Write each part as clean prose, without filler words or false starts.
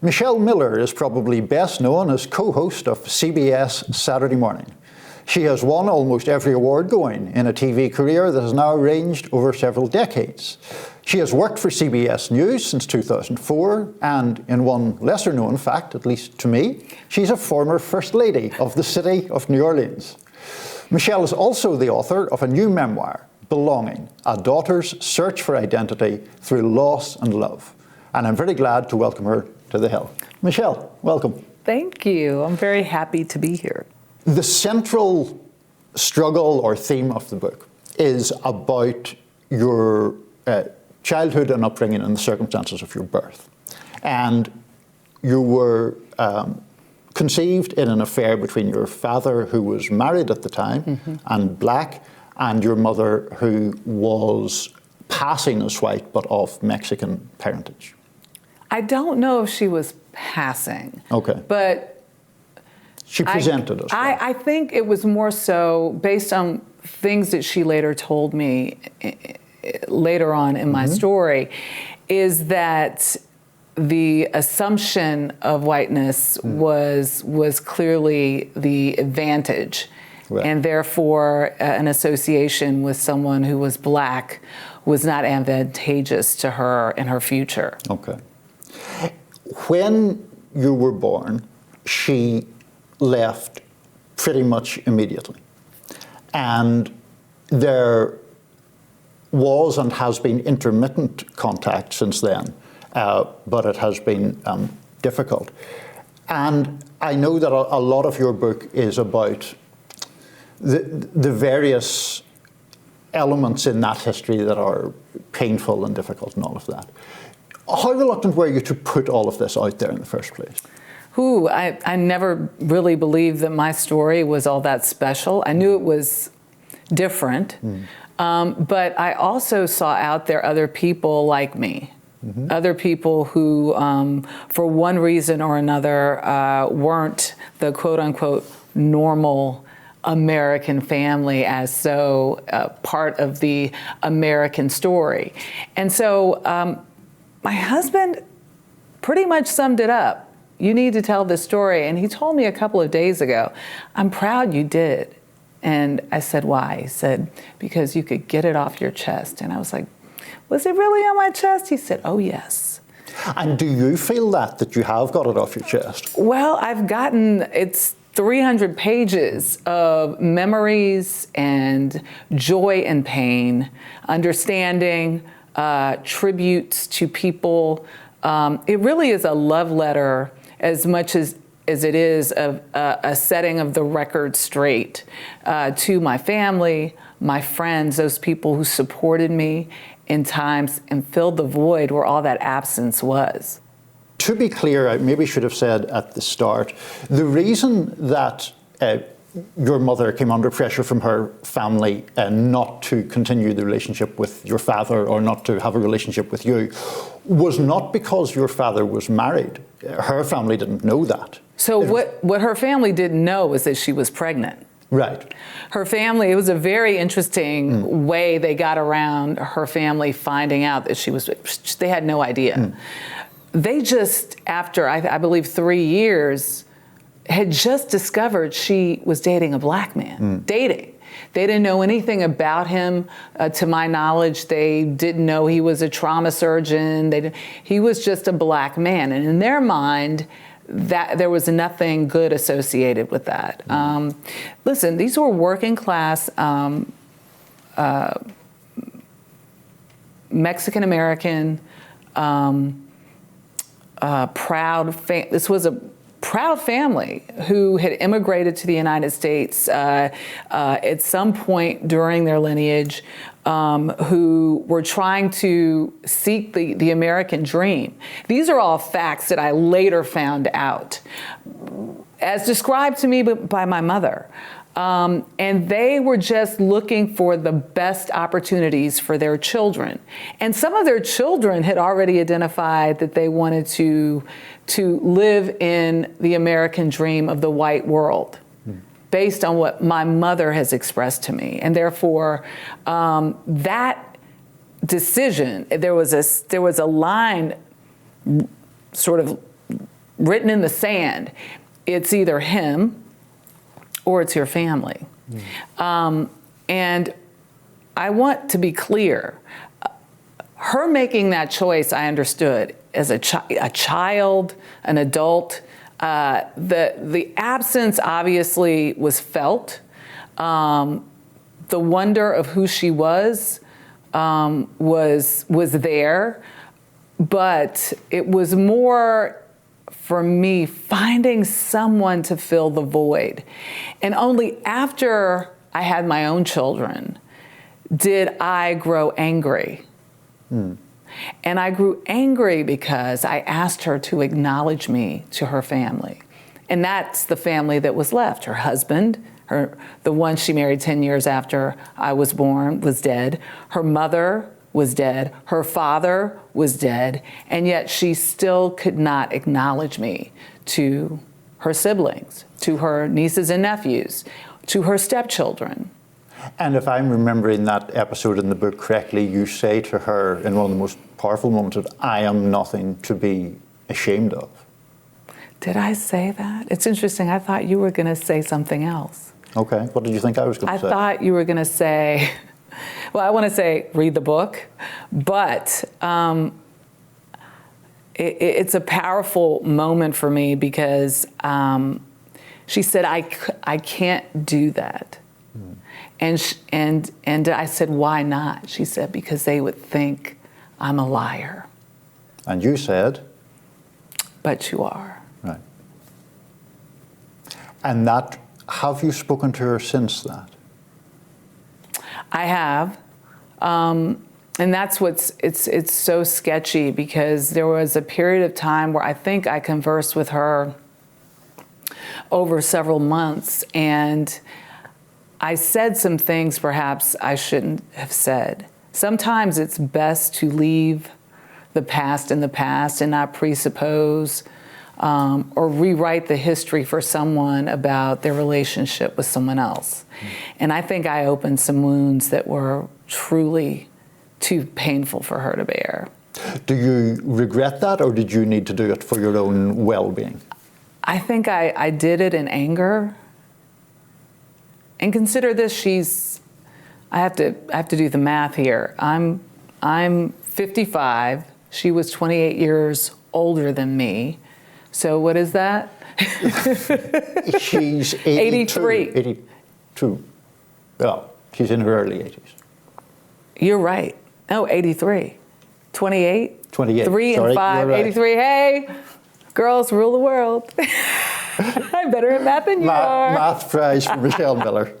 Michelle Miller is probably best known as co-host of CBS Saturday Morning. She has won almost every award going in a TV career that has now ranged over several decades. She has worked for CBS News since 2004, and in one lesser-known fact, at least to me, she's a former First Lady of the city of New Orleans. Michelle is also the author of a new memoir, Belonging, A Daughter's Search for Identity Through Loss and Love. And I'm very glad to welcome her to The Hill. Michelle, welcome. Thank you. I'm very happy to be here. The central struggle or theme of the book is about your childhood and upbringing and the circumstances of your birth. And you were conceived in an affair between your father, who was married at the time, and black, and your mother, who was passing as white but of Mexican parentage. I don't know if she was passing. Okay. But she presented us. I think it was more so based on things that she later told me later on in my story, is that the assumption of whiteness was clearly the advantage. Right. And therefore an association with someone who was black was not advantageous to her in her future. Okay. When you were born, she left pretty much immediately. And there was and has been intermittent contact since then, but it has been difficult. And I know that a lot of your book is about the various elements in that history that are painful and difficult and all of that. How reluctant were you to put all of this out there in the first place? I never really believed that my story was all that special. I knew it was different, but I also saw out there other people like me, other people who, for one reason or another, weren't the quote-unquote normal American family as so part of the American story. And so my husband pretty much summed it up. You need to tell this story. And he told me a couple of days ago, I'm proud you did. And I said, why? He said, because you could get it off your chest. And I was like, was it really on my chest? He said, oh, yes. And do you feel that you have got it off your chest? Well, it's 300 pages of memories and joy and pain, understanding, tributes to people. It really is a love letter as much as it is a setting of the record straight to my family, my friends, those people who supported me in times and filled the void where all that absence was. To be clear, I maybe should have said at the start, the reason that your mother came under pressure from her family not to continue the relationship with your father or not to have a relationship with you was not because your father was married. Her family didn't know that. So what her family didn't know was that she was pregnant. Right. Her family, it was a very interesting way they got around her family finding out that they had no idea. They just, after I believe 3 years, had just discovered she was dating a black man, dating. They didn't know anything about him. To my knowledge, they didn't know he was a trauma surgeon. He was just a black man. And in their mind, that there was nothing good associated with that. Listen, these were working class Mexican-American, this was a proud family who had immigrated to the United States at some point during their lineage, who were trying to seek the American dream. These are all facts that I later found out, as described to me by my mother. And they were just looking for the best opportunities for their children. And some of their children had already identified that they wanted to live in the American dream of the white world, based on what my mother has expressed to me. And therefore, that decision, there was a line sort of written in the sand. It's either him or it's your family. And I want to be clear. Her making that choice, I understood as a child, an adult. The absence obviously was felt. The wonder of who she was there, but it was more for me finding someone to fill the void. And only after I had my own children did I grow angry. And I grew angry because I asked her to acknowledge me to her family. And that's the family that was left. Her husband, the one she married 10 years after I was born, was dead. Her mother was dead. Her father was dead. And yet she still could not acknowledge me to her siblings, to her nieces and nephews, to her stepchildren. And if I'm remembering that episode in the book correctly, you say to her in one of the most powerful moments that I am nothing to be ashamed of. Did I say that? It's interesting. I thought you were going to say something else. Okay. What did you think I was going to say? I thought you were going to say, well, I want to say read the book, but it's a powerful moment for me because she said, I can't do that. And I said, why not? She said, because they would think I'm a liar. And you said? But you are. Right. And that, have you spoken to her since that? I have. And that's it's so sketchy because there was a period of time where I think I conversed with her over several months, and I said some things perhaps I shouldn't have said. Sometimes it's best to leave the past in the past and not presuppose or rewrite the history for someone about their relationship with someone else. And I think I opened some wounds that were truly too painful for her to bear. Do you regret that, or did you need to do it for your own well-being? I think I did it in anger. And consider this, I have to do the math here. I'm 55, she was 28 years older than me. So what is that? She's 83. 82. Well, she's in her early 80s. You're right. No, 83. 28? 28. 3 Sorry, and 5, right. 83. Hey, girls rule the world. I'm better at math than you are. Math prize for Michelle Miller.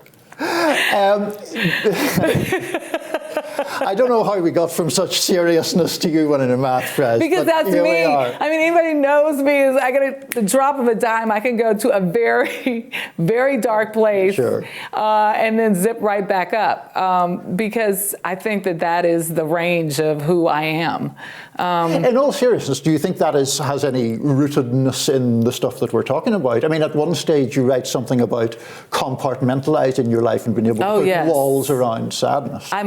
I don't know how we got from such seriousness to you winning a math prize. Because that's me. I mean, anybody knows me is I get the drop of a dime. I can go to a very, very dark place, Sure. And then zip right back up. Because I think that is the range of who I am. In all seriousness, do you think that has any rootedness in the stuff that we're talking about? I mean, at one stage you write something about compartmentalizing your life and being able to put walls around sadness. I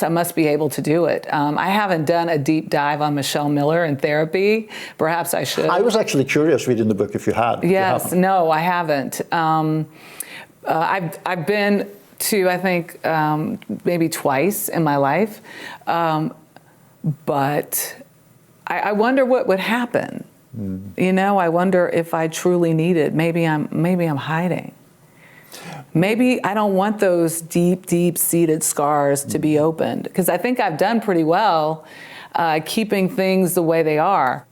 must be able to do it. I haven't done a deep dive on Michelle Miller in therapy. Perhaps I should. I was actually curious reading the book if you had. Yes, no, I haven't. I've been to, I think, maybe twice in my life. But I wonder what would happen. You know, I wonder if I truly need it. Maybe I'm hiding. Maybe I don't want those deep, deep-seated scars to be opened, because I think I've done pretty well keeping things the way they are.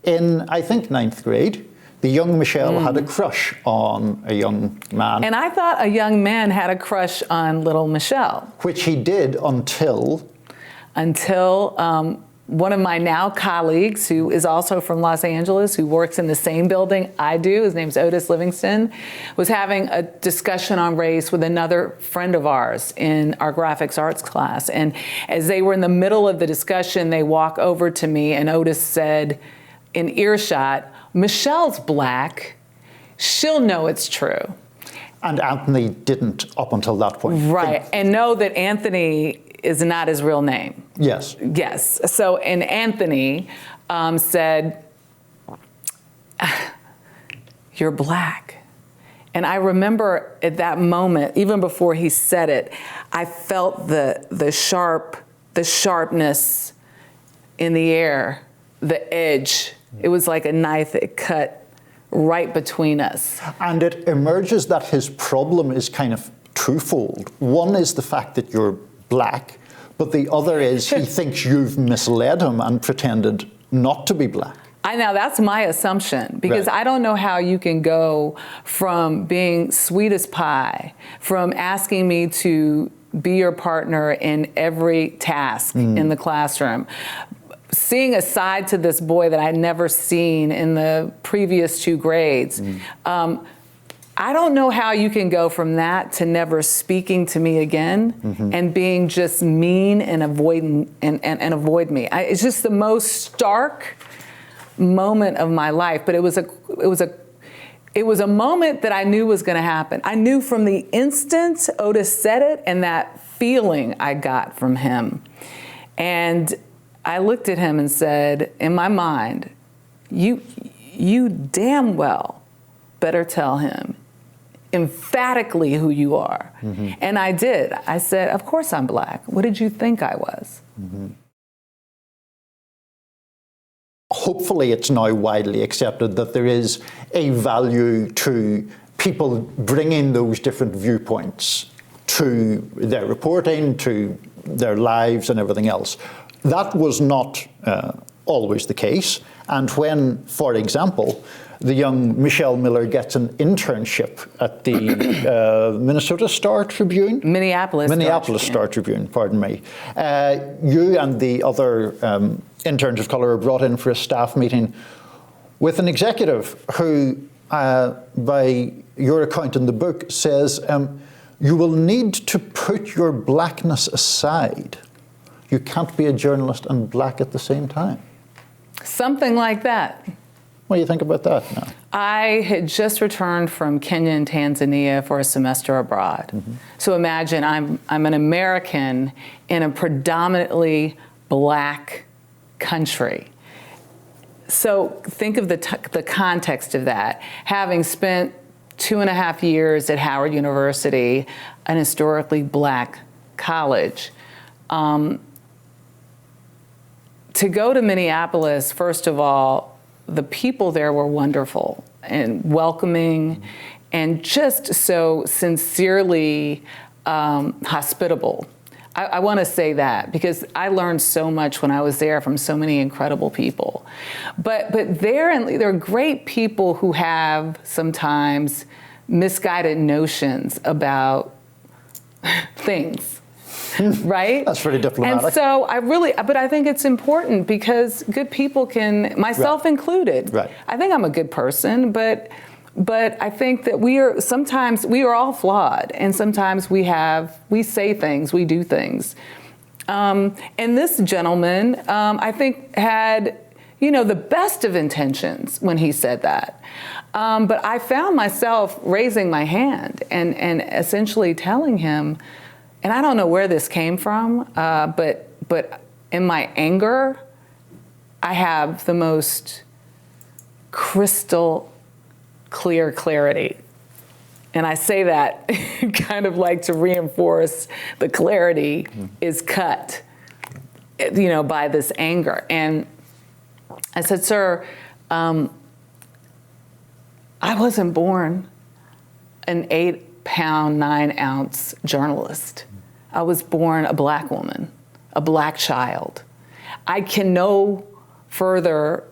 In, I think, 9th grade, the young Michelle had a crush on a young man. And I thought a young man had a crush on little Michelle. Which he did until one of my now colleagues, who is also from Los Angeles, who works in the same building I do, his name's Otis Livingston, was having a discussion on race with another friend of ours in our graphics arts class. And as they were in the middle of the discussion, they walk over to me, and Otis said, in earshot, "Michelle's black. She'll know it's true." And Anthony didn't up until that point. Right, and know that Anthony is not his real name. Yes. Yes. So, and Anthony said, "You're black." And I remember at that moment, even before he said it, I felt the sharpness in the air, the edge. It was like a knife that cut right between us. And it emerges that his problem is kind of twofold. One is the fact that you're black, but the other is he thinks you've misled him and pretended not to be black. Now that's my assumption, because Right. I don't know how you can go from being sweet as pie, from asking me to be your partner in every task in the classroom, seeing a side to this boy that I'd never seen in the previous 2 grades. I don't know how you can go from that to never speaking to me again and being just mean and avoid me. It's just the most stark moment of my life, but it was a moment that I knew was going to happen. I knew from the instant Otis said it and that feeling I got from him. And I looked at him and said, in my mind, you damn well better tell him emphatically who you are. And I did. I said, of course I'm black. What did you think I was? Hopefully it's now widely accepted that there is a value to people bringing those different viewpoints to their reporting, to their lives and everything else. That was not always the case. And when, for example, the young Michelle Miller gets an internship at the Minnesota Star Tribune? Minneapolis Star Tribune, pardon me. You and the other interns of colour are brought in for a staff meeting with an executive who, by your account in the book, says, you will need to put your blackness aside. You can't be a journalist and black at the same time. Something like that. What do you think about that now? I had just returned from Kenya and Tanzania for a semester abroad. So imagine I'm an American in a predominantly black country. So think of the context of that. Having spent 2.5 years at Howard University, an historically black college, to go to Minneapolis, first of all, the people there were wonderful and welcoming and just so sincerely hospitable. I want to say that because I learned so much when I was there from so many incredible people. But there are great people who have sometimes misguided notions about things. Right? That's pretty diplomatic. And so I think it's important because good people can, myself included. Right. I think I'm a good person, but I think that we are all flawed, and sometimes we say things, we do things. And this gentleman, I think had, the best of intentions when he said that. But I found myself raising my hand and essentially telling him, and I don't know where this came from, but in my anger, I have the most crystal clear clarity. And I say that kind of like to reinforce the clarity is cut, by this anger. And I said, sir, I wasn't born an 8-pound, 9-ounce journalist. I was born a black woman, a black child. I can no further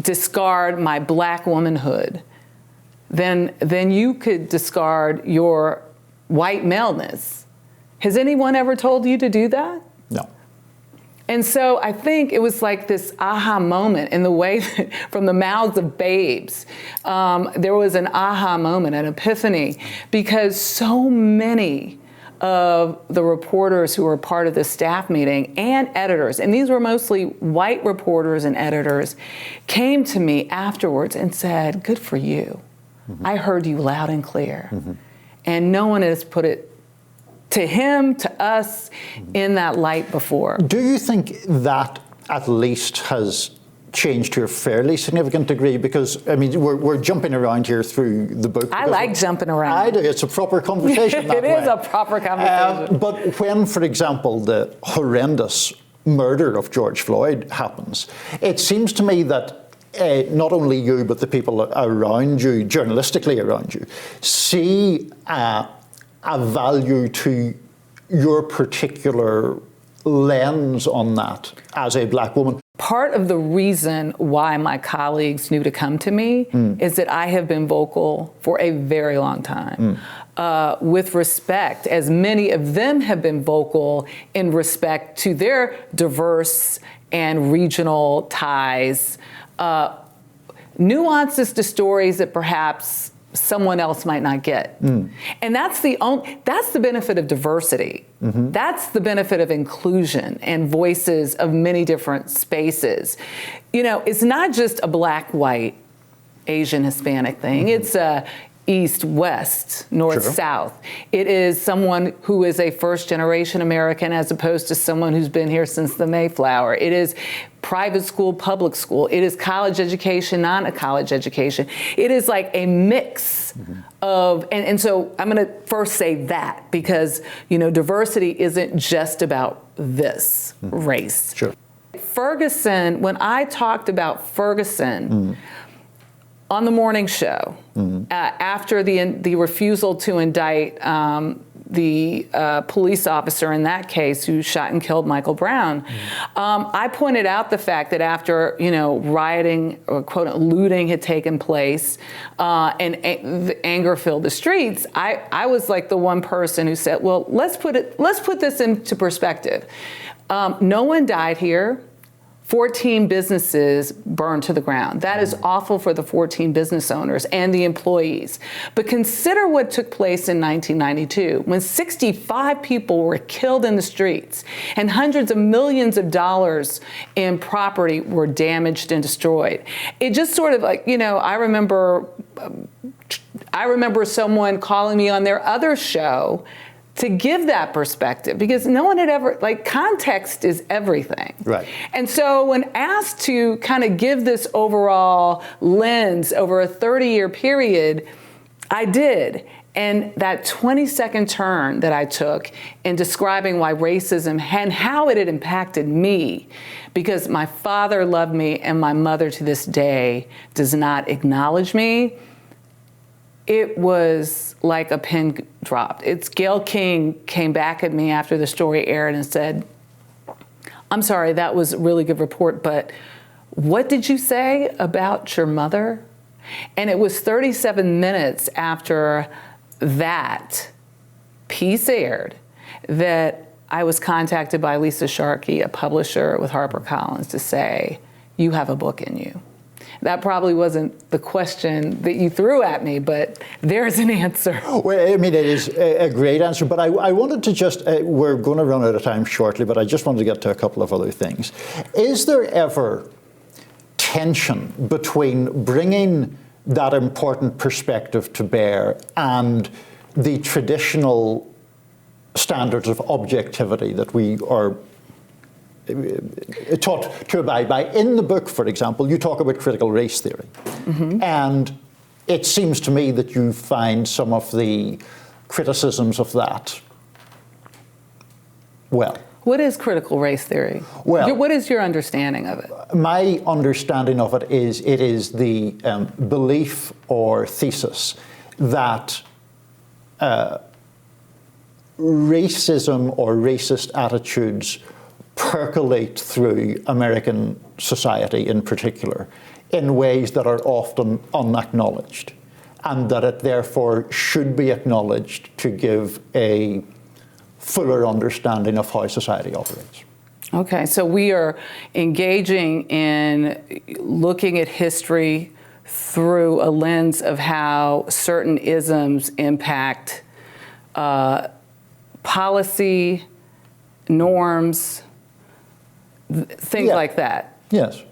discard my black womanhood than you could discard your white maleness. Has anyone ever told you to do that? No. And so I think it was like this aha moment in the way that from the mouths of babes, there was an aha moment, an epiphany, because so many of the reporters who were part of the staff meeting and editors, and these were mostly white reporters and editors, came to me afterwards and said, good for you. I heard you loud and clear. And no one has put it to him, to us, in that light before. Do you think that at least has changed to a fairly significant degree? Because, I mean, we're jumping around here through the book. I like jumping around. I do. It's a proper conversation that It way. is a proper conversation. But when, for example, the horrendous murder of George Floyd happens, it seems to me that not only you, but the people around you, journalistically around you, see a value to your particular lens on that as a black woman. Part of the reason why my colleagues knew to come to me is that I have been vocal for a very long time. With respect, as many of them have been vocal in respect to their diverse and regional ties, nuances to stories that perhaps someone else might not get. And that's the benefit of diversity. That's the benefit of inclusion and voices of many different spaces. You know, it's not just a black, white, Asian, Hispanic thing. It's a East, West, North, Sure. South. It is someone who is a first-generation American as opposed to someone who's been here since the Mayflower. It is private school, public school. It is college education, non-college education. It is like a mix of, and so I'm going to first say that because, you know, diversity isn't just about this race. Sure. Ferguson, when I talked about Ferguson, on the morning show, after the refusal to indict the police officer in that case who shot and killed Michael Brown, I pointed out the fact that after, you know, rioting or quote looting had taken place and the anger filled the streets, I was like the one person who said, well, let's put this into perspective. No one died here. 14 businesses burned to the ground. That is awful for the 14 business owners and the employees. But consider what took place in 1992 when 65 people were killed in the streets and hundreds of millions of dollars in property were damaged and destroyed. It just sort of like, you know, I remember someone calling me on their other show to give that perspective because no one had ever, like, context is everything. Right. And so when asked to kind of give this overall lens over a 30-year period, I did. And that 20-second turn that I took in describing why racism and how it had impacted me, because my father loved me and my mother to this day does not acknowledge me, it was like a pin dropped. Gayle King came back at me after the story aired and said, I'm sorry, that was a really good report, but what did you say about your mother? And it was 37 minutes after that piece aired that I was contacted by Lisa Sharkey, a publisher with HarperCollins, to say, you have a book in you. That probably wasn't the question that you threw at me, but there's an answer. Well, I mean, it is a great answer, but I wanted to just, we're going to run out of time shortly, but I just wanted to get to a couple of other things. Is there ever tension between bringing that important perspective to bear and the traditional standards of objectivity that we are taught to abide by? In the book, for example, you talk about critical race theory. And it seems to me that you find some of the criticisms of that, well. What is critical race theory? Well, what is your understanding of it? My understanding of it is the belief or thesis that racism or racist attitudes percolate through American society in particular in ways that are often unacknowledged, and that it therefore should be acknowledged to give a fuller understanding of how society operates. Okay, so we are engaging in looking at history through a lens of how certain isms impact policy, norms, things like that. Yes.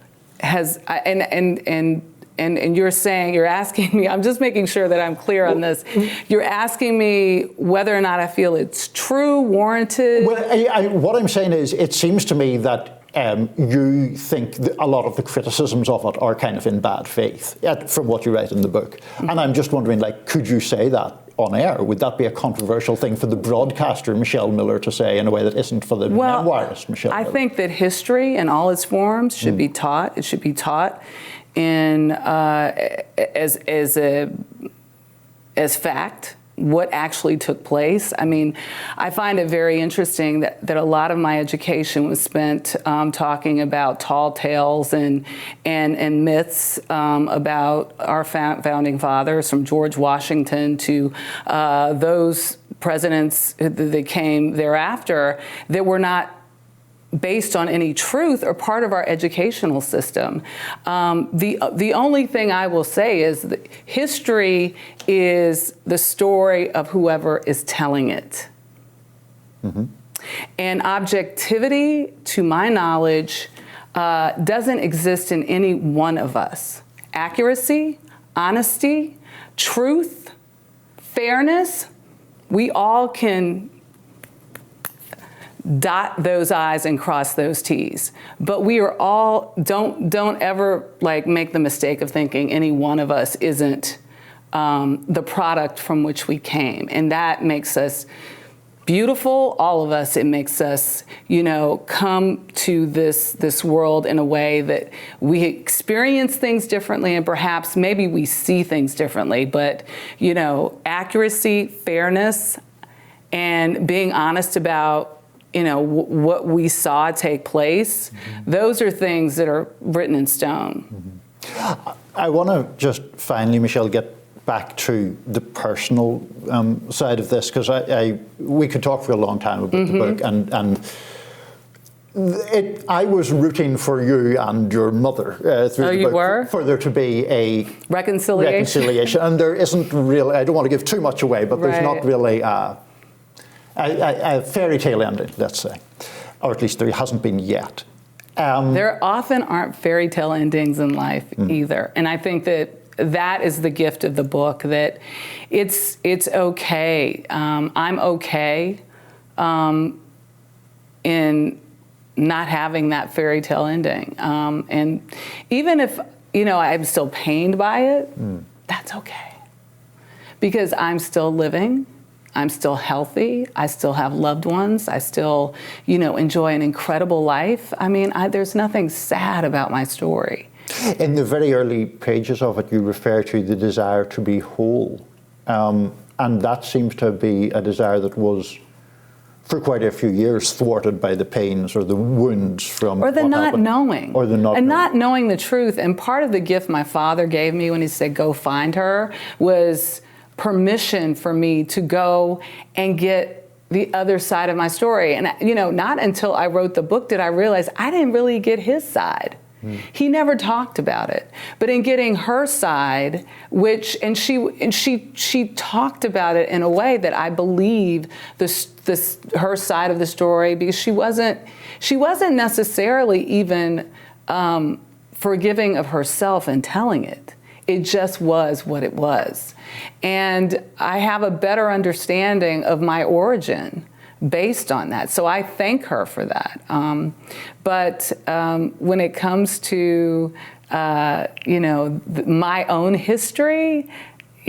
And you're saying, you're asking me, I'm just making sure that I'm clear on this. You're asking me whether or not I feel it's true, warranted. Well, what I'm saying is, it seems to me that you think a lot of the criticisms of it are kind of in bad faith, from what you write in the book. Mm-hmm. And I'm just wondering, like, could you say that on air? Would that be a controversial thing for the broadcaster Michelle Miller to say in a way that isn't for the memoirist Michelle Miller? I think that history in all its forms should be taught. It should be taught in as fact, what actually took place. I mean, I find it very interesting that a lot of my education was spent talking about tall tales and myths about our founding fathers, from George Washington to those presidents that came thereafter, that were not based on any truth or part of our educational system. The only thing I will say is that history is the story of whoever is telling it. Mm-hmm. And objectivity, to my knowledge, doesn't exist in any one of us. Accuracy, honesty, truth, fairness, we all can dot those I's and cross those T's. But we are all, don't ever like make the mistake of thinking any one of us isn't the product from which we came. And that makes us beautiful, all of us. It makes us, come to this world in a way that we experience things differently, and perhaps maybe we see things differently. But, accuracy, fairness, and being honest about what we saw take place, mm-hmm. those are things that are written in stone. Mm-hmm. I want to just finally, Michelle, get back to the personal side of this, because we could talk for a long time about mm-hmm. the book, and I was rooting for you and your mother through the book for there to be a reconciliation, and there isn't really, I don't want to give too much away, but there's not really a fairy tale ending, let's say, or at least there hasn't been yet. There often aren't fairy tale endings in life either, and I think that is the gift of the book, that it's okay. I'm okay in not having that fairy tale ending, and even if I'm still pained by it, that's okay, because I'm still living. I'm still healthy. I still have loved ones. I still, enjoy an incredible life. I mean, there's nothing sad about my story. In the very early pages of it, you refer to the desire to be whole. And that seems to be a desire that was, for quite a few years, thwarted by the pains or the wounds from or the not knowing. Or the not knowing the truth. And part of the gift my father gave me when he said, go find her, was permission for me to go and get the other side of my story. And, not until I wrote the book did I realize I didn't really get his side. He never talked about it. But in getting her side, she talked about it in a way that I believe her side of the story, because she wasn't necessarily even forgiving of herself in telling it. It just was what it was. And I have a better understanding of my origin based on that. So I thank her for that. But when it comes to, my own history, I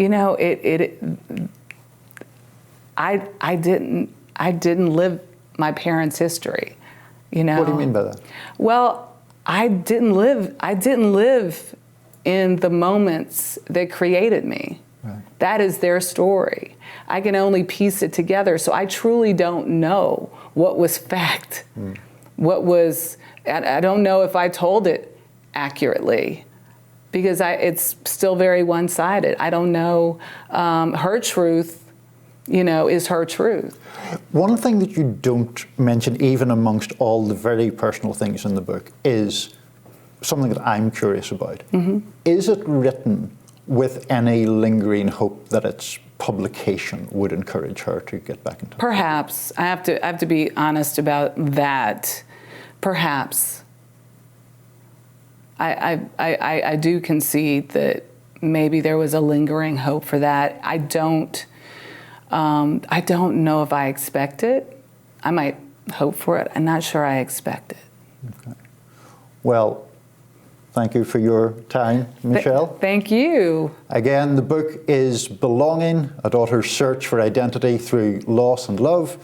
didn't live my parents' history. What do you mean by that? Well, I didn't live in the moments that created me. Right. That is their story. I can only piece it together. So I truly don't know what was fact, what was, I don't know if I told it accurately, because it's still very one-sided. I don't know. Her truth, is her truth. One thing that you don't mention, even amongst all the very personal things in the book, is something that I'm curious about. Mm-hmm. Is it written with any lingering hope that its publication would encourage her to get back into it? Perhaps. I have to be honest about that. Perhaps. I do concede that maybe there was a lingering hope for that. I don't know if I expect it. I might hope for it. I'm not sure I expect it. Well, thank you for your time, Michelle. Thank you. Again, the book is Belonging, A Daughter's Search for Identity Through Loss and Love.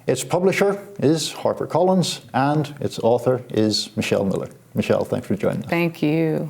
Its publisher is HarperCollins, and its author is Michelle Miller. Michelle, thanks for joining us. Thank you.